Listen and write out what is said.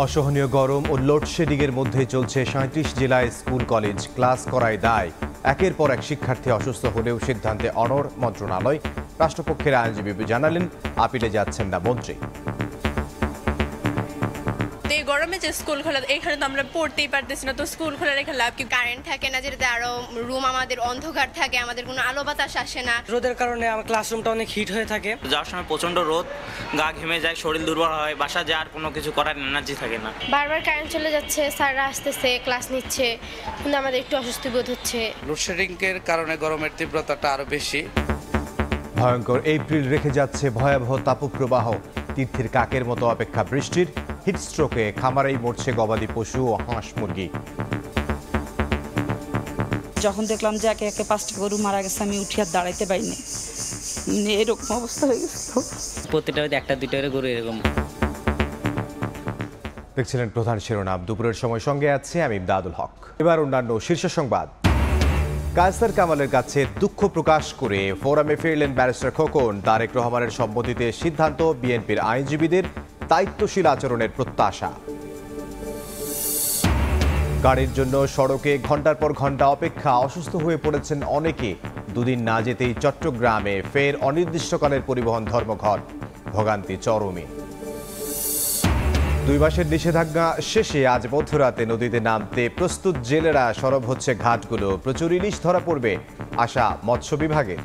অসহনীয় গরম ও লোডশেডিংয়ের মধ্যে চলছে ৩৭ জেলায় স্কুল কলেজ ক্লাস করায় দায়। একের পর এক শিক্ষার্থী অসুস্থ হলেও সিদ্ধান্তে অনড় মন্ত্রণালয়। রাষ্ট্রপক্ষের আইনজীবী জানালেন, আপিলে যাচ্ছেন না মন্ত্রী। গরমে যে স্কুল খোলা, এখানে তো আমরা পড়তেই পারতেছি না, তো স্কুল খোলা রেখে লাভ কি? কারেন্ট থাকে না, যেটাতে আরো রুম আমাদের অন্ধকার থাকে, আমাদের কোনো আলো বাতাস আসে না। রোদের কারণে আমার ক্লাসরুমটা অনেক হিট হয়ে থাকে। যাওয়ার সময় প্রচন্ড রোদ, গা ঘেমে যায়, শরীর দুর্বল হয়, বাসা যায় আর কোনো কিছু করার এনার্জি থাকে না। বারবার কারেন্ট চলে যাচ্ছে, স্যাররা আসতেছে, ক্লাস নিচ্ছে, কিন্তু আমাদের একটু অস্বস্তি বোধ হচ্ছে। লোডশেডিংয়ের কারণে গরমের তীব্রতাটা আরো বেশি। ভয়ঙ্কর এপ্রিল রেখে যাচ্ছে ভয়াবহ তাপপ্রবাহ। তীর্থের কাকের মতো অপেক্ষা বৃষ্টির। হিটস্ট্রোকে খামারেই মরছে গবাদি পশু ও হাঁস মুরগি। যখন দেখলাম যে একে একে 5টা গরু মারা গেছে, আমি উঠি আর দাঁড়াইতে পারিনি। এরকম অবস্থা হয়ে গেছে। প্রত্যেকটা একটা দুইটা করে গরু এরকম। দেখছিলেন প্রধান শিরোনাম। দুপুরের সময় সঙ্গে আছে আমি ইমদাদুল হক। এবার অন্যান্য শীর্ষ সংবাদ। কায়সার কামালের কাছে দুঃখ প্রকাশ করে ফোরামে ফিরলেন ব্যারিস্টার খোকন। তারেক রহমানের সম্মতিতে সিদ্ধান্ত, বিএনপির আইনজীবীদের দায়িত্বশীল আচরণের প্রত্যাশা। গাড়ির জন্য সড়কে ঘন্টার পর ঘন্টা অপেক্ষা, অসুস্থ হয়ে পড়েছেন অনেকে। দুদিন না যেতেই চট্টগ্রামে ফের অনির্দিষ্টকালের পরিবহন ধর্মঘট, ভোগান্তি চরমে। 2 মাসের নিষেধাজ্ঞা শেষে আজ মধ্যরাতে নদীতে নামতে প্রস্তুত জেলেরা। সরব হচ্ছে ঘাটগুলো। প্রচুর ইলিশ ধরা পড়বে, আশা মৎস্য বিভাগের।